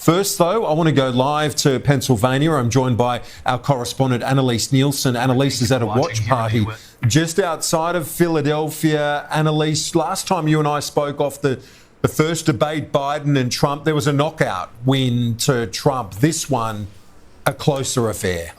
First, though, I want to go live to Pennsylvania. I'm joined by our correspondent, Annalise Nielsen. Annalise is at a watch party just outside of Philadelphia. Annalise, last time you and I spoke off the first debate, Biden and Trump, there was a knockout win to Trump. This one, a closer affair.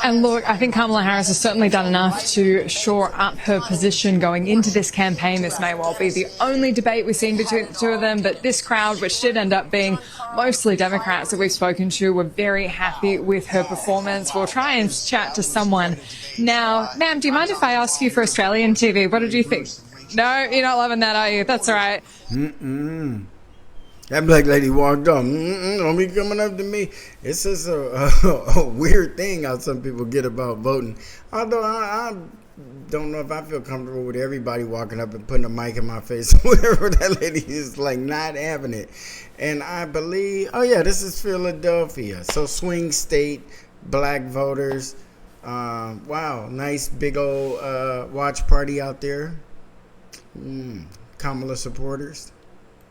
And look, I think Kamala Harris has certainly done enough to shore up her position going into this campaign. This may well be the only debate we've seen between the two of them, but this crowd, which did end up being mostly Democrats that we've spoken to, were very happy with her performance. We'll try and chat to someone now. Ma'am, do you mind if I ask you for Australian TV? What did you think? No, you're not loving that, are you? That's all right. That black lady walked off. Don't be coming up to me. It's just a weird thing how some people get about voting. Although I don't know if I feel comfortable with everybody walking up and putting a mic in my face. Whatever, that lady is like not having it. And I believe, oh yeah, this is Philadelphia. So swing state, black voters. Wow, nice big old watch party out there. Kamala supporters.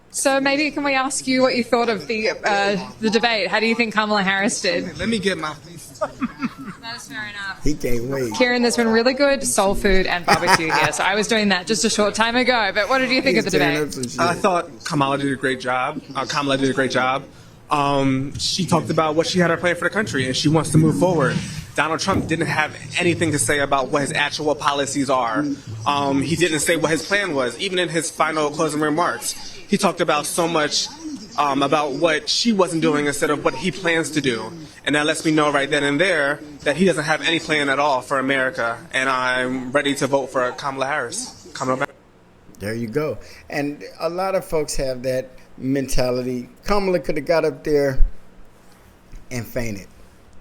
So maybe can we ask you what you thought of the debate? How do you think Kamala Harris did? Let me get my... That's fair enough. He can't wait. Kieran, there's been really good soul food and barbecue here, so I was doing that just a short time ago. But what did you think of the debate? I thought Kamala did a great job. She talked about what she had her plan for the country, and she wants to move forward. Donald Trump didn't have anything to say about what his actual policies are. He didn't say what his plan was, even in his final closing remarks. He talked about so much about what she wasn't doing instead of what he plans to do. And that lets me know right then and there that he doesn't have any plan at all for America. And I'm ready to vote for Kamala Harris. There you go. And a lot of folks have that mentality. Kamala could have got up there and fainted.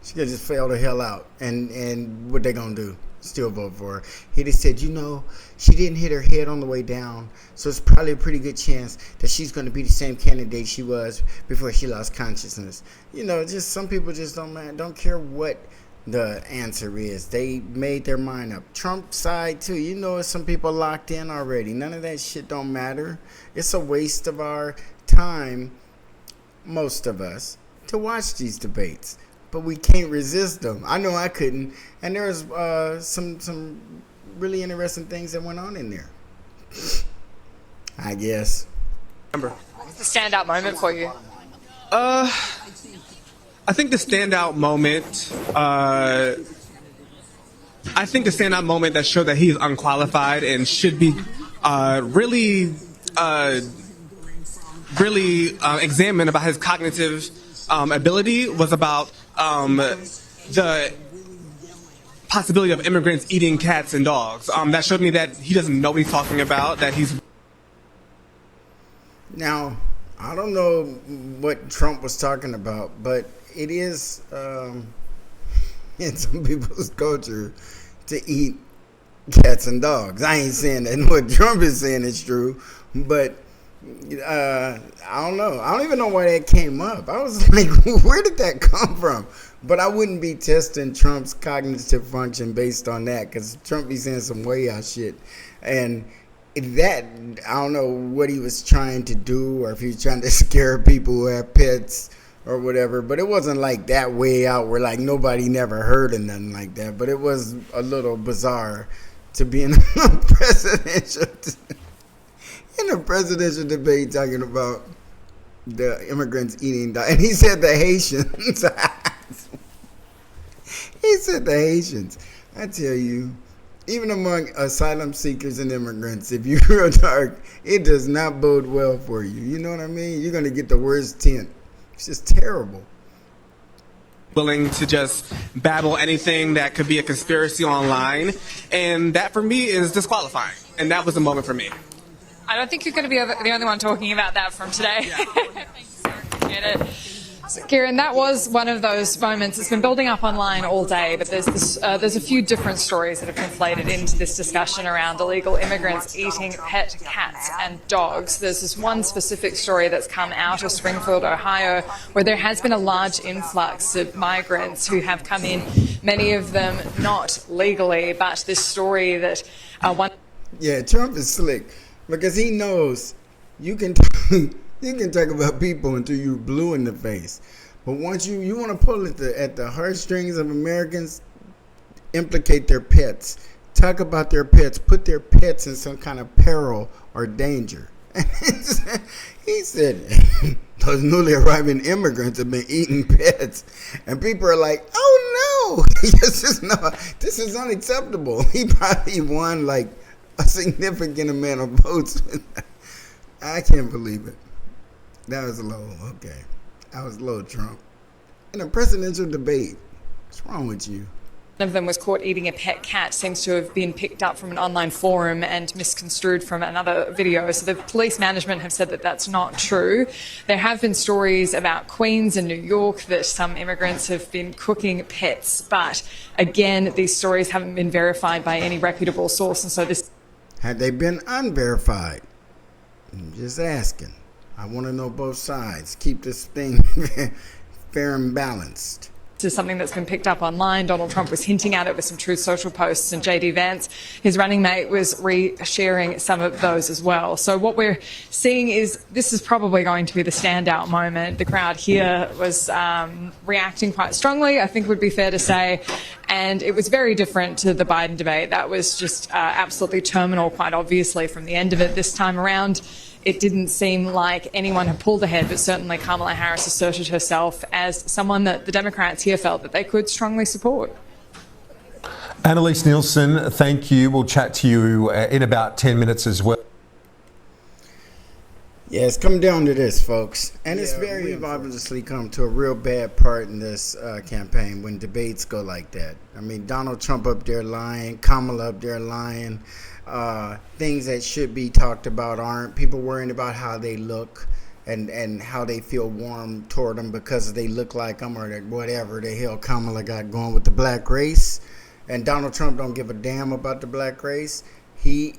She could just fell the hell out. And what they gonna do? Still vote for her. He just said, you know, she didn't hit her head on the way down, so it's probably a pretty good chance that she's going to be the same candidate she was before she lost consciousness. You know, just some people just don't care what the answer is. They made their mind up. Trump side too. You know, some people locked in already. None of that shit don't matter. It's a waste of our time, most of us, to watch these debates. But we can't resist them. I know I couldn't. And there's some really interesting things that went on in there, I guess. What's the standout moment for you? I think the standout moment that showed that he's unqualified and should be really examined about his cognitive ability was about the possibility of immigrants eating cats and dogs. That showed me that he doesn't know what he's talking about, that he's... Now, I don't know what Trump was talking about, but it is in some people's culture to eat cats and dogs. I ain't saying that what Trump is saying is true, but I don't know. I don't even know why that came up. I was like, where did that come from? But I wouldn't be testing Trump's cognitive function based on that, because Trump be saying some way out shit. And that, I don't know what he was trying to do, or if he was trying to scare people who have pets or whatever. But it wasn't like that way out where like nobody never heard of nothing like that. But it was a little bizarre to be in a presidential debate talking about the immigrants eating dogs. And he said the Haitians. He said the Haitians. I tell you, even among asylum seekers and immigrants, if you're real dark, it does not bode well for you. You know what I mean? You're going to get the worst tint. It's just terrible. Willing to just babble anything that could be a conspiracy online. And that, for me, is disqualifying. And that was a moment for me. I don't think you're going to be the only one talking about that from today. Thanks, sir. Appreciate it. So, Kieran, that was one of those moments. It's been building up online all day, but there's a few different stories that have conflated into this discussion around illegal immigrants eating pet cats and dogs. There's this one specific story that's come out of Springfield, Ohio, where there has been a large influx of migrants who have come in, many of them not legally, but this story that one... Yeah, Trump is slick because he knows you can You can talk about people until you're blue in the face. But once you want to pull at the heartstrings of Americans, implicate their pets. Talk about their pets. Put their pets in some kind of peril or danger. He said, those newly arriving immigrants have been eating pets. And people are like, oh no, this is unacceptable. He probably won like a significant amount of votes. I can't believe it. That was low. Okay. I was low, Trump. In a presidential debate. What's wrong with you? One of them was caught eating a pet cat, seems to have been picked up from an online forum and misconstrued from another video. So the police management have said that that's not true. There have been stories about Queens and New York that some immigrants have been cooking pets. But again, these stories haven't been verified by any reputable source. And so this... Had they been unverified? I'm just asking. I want to know both sides. Keep this thing fair and balanced. This is something that's been picked up online. Donald Trump was hinting at it with some Truth Social posts, and J.D. Vance, his running mate, was re-sharing some of those as well. So what we're seeing is this is probably going to be the standout moment. The crowd here was reacting quite strongly, I think would be fair to say, and it was very different to the Biden debate. That was just absolutely terminal, quite obviously, from the end of it. This time around, it didn't seem like anyone had pulled ahead, but certainly Kamala Harris asserted herself as someone that the Democrats here felt that they could strongly support. Annalise Nielsen, thank you. We'll chat to you in about 10 minutes as well. Yeah, it's come down to this, folks. And it's very obviously come to a real bad part in this campaign when debates go like that. I mean, Donald Trump up there lying, Kamala up there lying. Things that should be talked about aren't. People worrying about how they look and how they feel warm toward them because they look like them or whatever the hell Kamala got going with the black race. And Donald Trump don't give a damn about the black race. He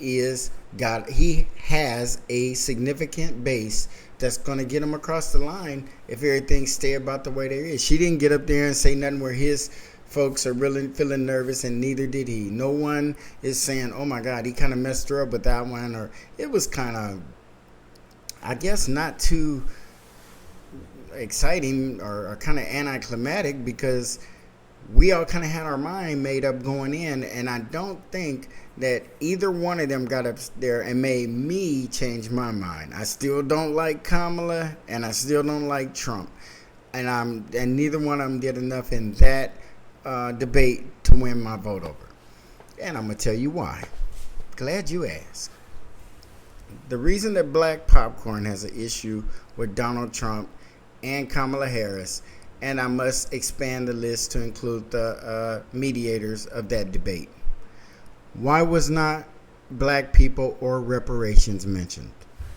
has a significant base that's going to get him across the line if everything stay about the way there is. She didn't get up there and say nothing where his folks are really feeling nervous, and neither did he. No one is saying, oh my God, he kind of messed her up with that one, or it was kind of, I guess, not too exciting or kind of anticlimactic because we all kind of had our mind made up going in, and I don't think that either one of them got up there and made me change my mind. I still don't like Kamala, and I still don't like Trump, and neither one of them did enough in that debate to win my vote over. And I'm gonna tell you why. Glad you asked. The reason that Black Popcorn has an issue with Donald Trump and Kamala Harris, and I must expand the list to include the mediators of that debate. Why was not black people or reparations mentioned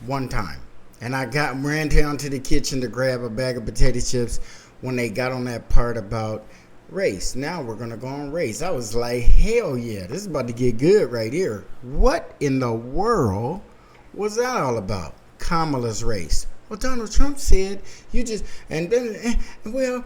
one time? And I ran down to the kitchen to grab a bag of potato chips when they got on that part about race. Now we're going to go on race. I was like, hell yeah, this is about to get good right here. What in the world was that all about? Kamala's race. Well, Donald Trump said you just, and then, and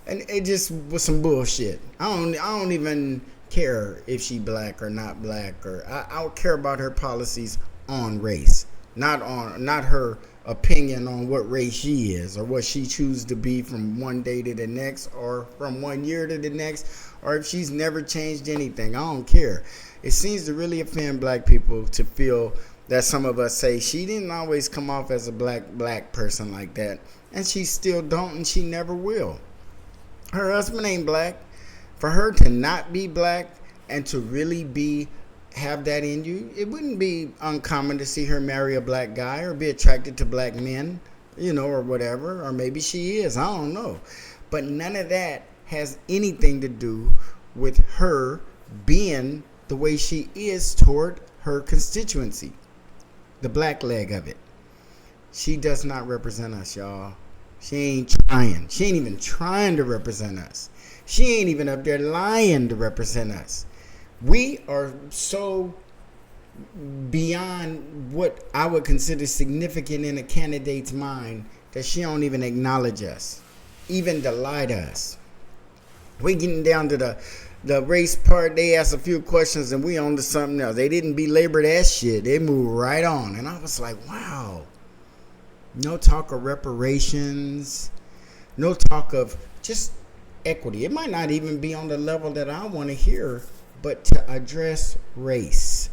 it just was some bullshit. I don't even care if she black or not black, or I don't care about her policies on race, not her opinion on what race she is or what she chooses to be from one day to the next or from 1 year to the next, or if she's never changed anything. I don't care. It seems to really offend black people to feel that some of us say she didn't always come off as a black person like that, and she still don't, and she never will. Her husband ain't black. For her to not be black and to really have that in you, it wouldn't be uncommon to see her marry a black guy or be attracted to black men, or whatever, or maybe she is, I don't know. But none of that has anything to do with her being the way she is toward her constituency, the black leg of it. She does not represent us, y'all. She ain't trying. She ain't even trying to represent us. She ain't even up there lying to represent us. We are so beyond what I would consider significant in a candidate's mind that she don't even acknowledge us, even to lie to us. We getting down to the race part. They asked a few questions and we on to something else. They didn't belabor that shit. They moved right on. And I was like, wow, No talk of reparations. No talk of just equity. It might not even be on the level that I want to hear, but to address race.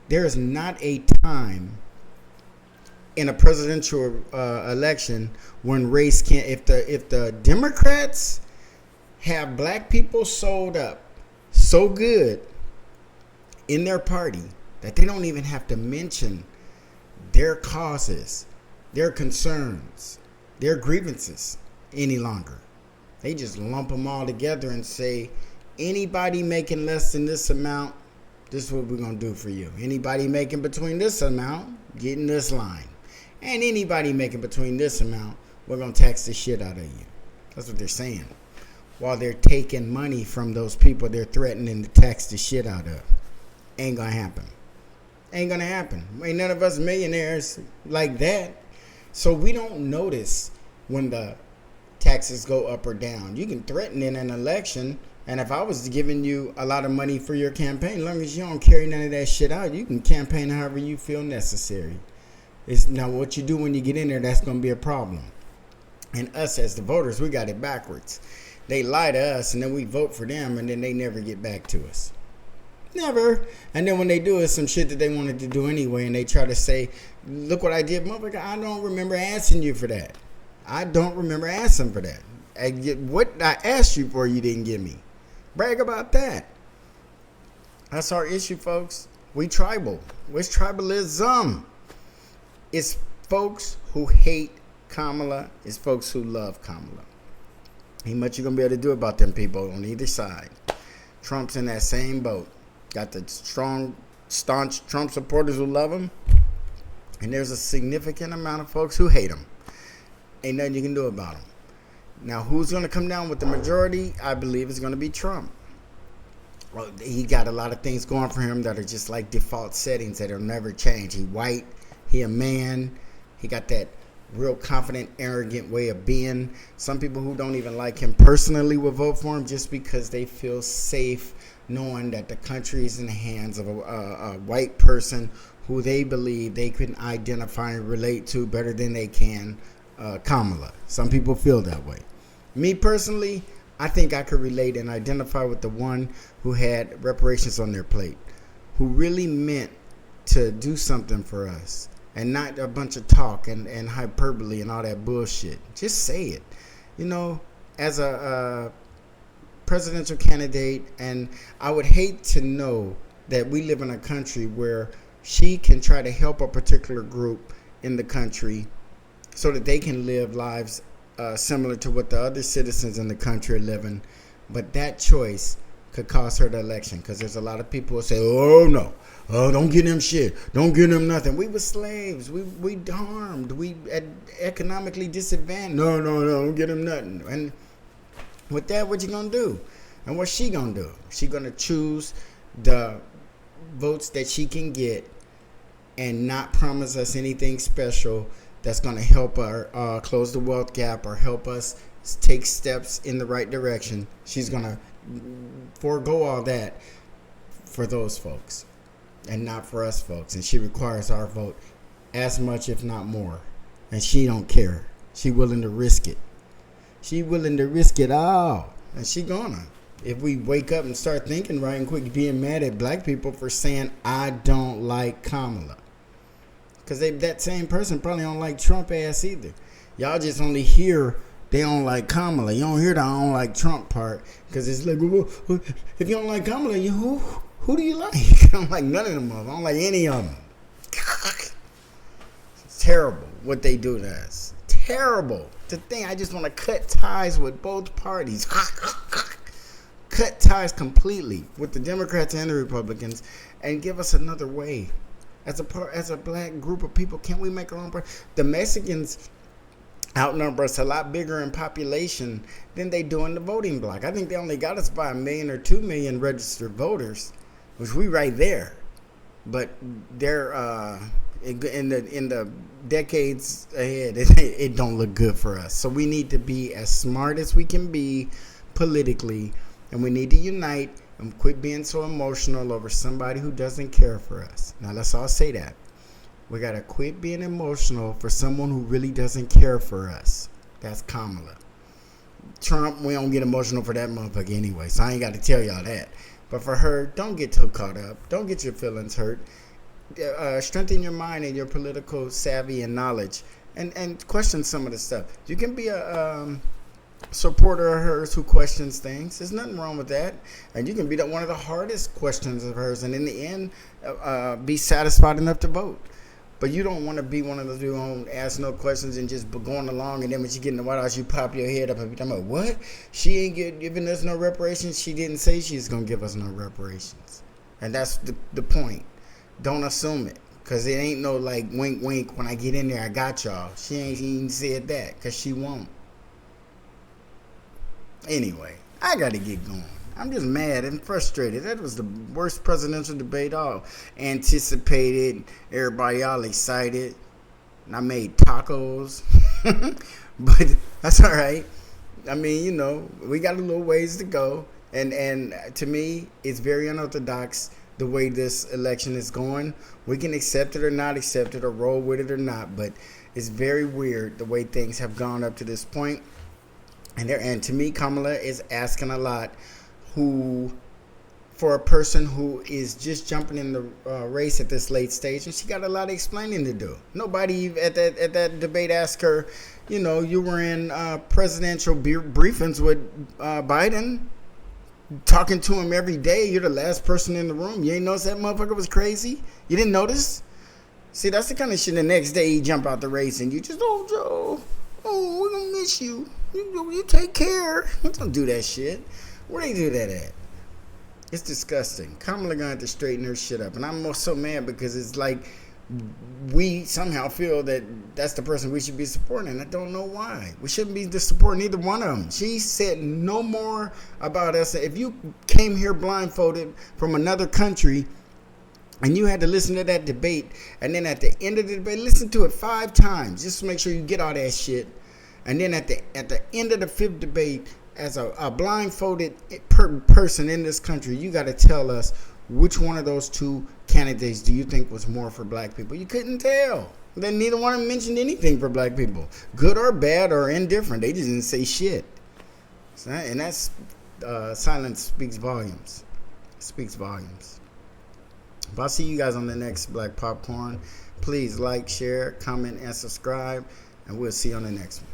There is not a time in a presidential election when race can't. If the Democrats have black people sold up so good in their party that they don't even have to mention their causes, their concerns, their grievances any longer. They just lump them all together and say, anybody making less than this amount, this is what we're going to do for you. Anybody making between this amount, get in this line. And anybody making between this amount, we're going to tax the shit out of you. That's what they're saying. While they're taking money from those people they're threatening to tax the shit out of. Ain't going to happen. Ain't going to happen. Ain't none of us millionaires like that. So we don't notice when the taxes go up or down. You can threaten in an election, and if I was giving you a lot of money for your campaign, as long as you don't carry none of that shit out, you can campaign however you feel necessary. It's now what you do when you get in there, that's going to be a problem. And us as the voters, we got it backwards. They lie to us, and then we vote for them, and then they never get back to us. Never. And then when they do, it's some shit that they wanted to do anyway, and they try to say, look what I did. Motherfucker, I don't remember asking you for that. I don't remember asking for that. What I asked you for, you didn't give me. Brag about that. That's our issue, folks. We tribal. What's tribalism? It's folks who hate Kamala. It's folks who love Kamala. Ain't much you're going to be able to do about them people on either side. Trump's in that same boat. Got the strong, staunch Trump supporters who love him. And there's a significant amount of folks who hate him. Ain't nothing you can do about him. Now, who's going to come down with the majority? I believe it's going to be Trump. Well, he got a lot of things going for him that are just like default settings that will never change. He white. He a man. He got that real confident, arrogant way of being. Some people who don't even like him personally will vote for him just because they feel safe knowing that the country is in the hands of a white person who they believe they can identify and relate to better than they can Kamala. Some people feel that way. Me personally, I think I could relate and identify with the one who had reparations on their plate, who really meant to do something for us and not a bunch of talk and hyperbole and all that bullshit. Just say it. You know, as a presidential candidate, and I would hate to know that we live in a country where she can try to help a particular group in the country so that they can live lives similar to what the other citizens in the country are living. But that choice could cost her the election, because there's a lot of people who say, oh no, oh, don't give them shit, don't give them nothing. We were slaves, we harmed, we economically disadvantaged. No, don't give them nothing. And with that, what you gonna do? And what's she gonna do? She gonna choose the votes that she can get and not promise us anything special that's going to help her close the wealth gap or help us take steps in the right direction. She's going to forego all that for those folks and not for us folks. And she requires our vote as much, if not more. And she don't care. She willing to risk it. She willing to risk it all. And she gonna. If we wake up and start thinking right and quit being mad at black people for saying, I don't like Kamala. Because that same person probably don't like Trump ass either. Y'all just only hear they don't like Kamala. You don't hear the I don't like Trump part. Because it's like, well, if you don't like Kamala, who do you like? I don't like none of them. I don't like any of them. It's terrible what they do to us. Terrible. The thing, I just want to cut ties with both parties. Cut ties completely with the Democrats and the Republicans and give us another way. As a black group of people, can't we make our own party? The Mexicans outnumber us a lot bigger in population than they do in the voting block. I think they only got us by 1 million or 2 million registered voters, which we right there. But they're in the decades ahead, it don't look good for us. So we need to be as smart as we can be politically, and we need to unite and quit being so emotional over somebody who doesn't care for us. Now let's all say that. We got to quit being emotional for someone who really doesn't care for us. That's Kamala. Trump, we don't get emotional for that motherfucker anyway, so I ain't got to tell y'all that. But for her, don't get too caught up. Don't get your feelings hurt. Strengthen your mind and your political savvy and knowledge, and question some of the stuff. You can be a supporter of hers who questions things. There's nothing wrong with that. And you can be one of the hardest questions of hers, and in the end, be satisfied enough to vote. But you don't want to be one of those who don't ask no questions and just be going along, and then when you get in the White House, you pop your head up and be talking about, what? She ain't giving us no reparations? She didn't say she's going to give us no reparations. And that's the point. Don't assume it, because it ain't no like wink, wink, when I get in there, I got y'all. She ain't even said that, because she won't. Anyway, I got to get going. I'm just mad and frustrated. That was the worst presidential debate all anticipated. Everybody all excited. And I made tacos. But that's all right. I mean, you know, we got a little ways to go. And to me, it's very unorthodox the way this election is going. We can accept it or not accept it or roll with it or not. But it's very weird the way things have gone up to this point. And to me, Kamala is asking a lot. For a person who is just jumping in the race at this late stage, and she got a lot of explaining to do. Nobody at that debate asked her, you know, you were in presidential briefings with Biden, talking to him every day. You're the last person in the room. You ain't notice that motherfucker was crazy? You didn't notice? See, that's the kind of shit the next day you jump out the race and you just, oh, Joe, oh, we're going to miss you. You take care. Don't do that shit. Where they do that at? It's disgusting. Kamala gonna have to straighten her shit up. And I'm so mad because it's like we somehow feel that that's the person we should be supporting. I don't know why. We shouldn't be supporting either one of them. She said no more about us. If you came here blindfolded from another country and you had to listen to that debate, and then at the end of the debate, listen to it 5 times just to make sure you get all that shit. And then at the end of the 5th debate, as a blindfolded person in this country, you got to tell us which one of those 2 candidates do you think was more for black people. You couldn't tell. Then neither one of them mentioned anything for black people, good or bad or indifferent. They just didn't say shit. And that's silence speaks volumes. It speaks volumes. If I see you guys on the next Black Popcorn, please like, share, comment, and subscribe, and we'll see you on the next one.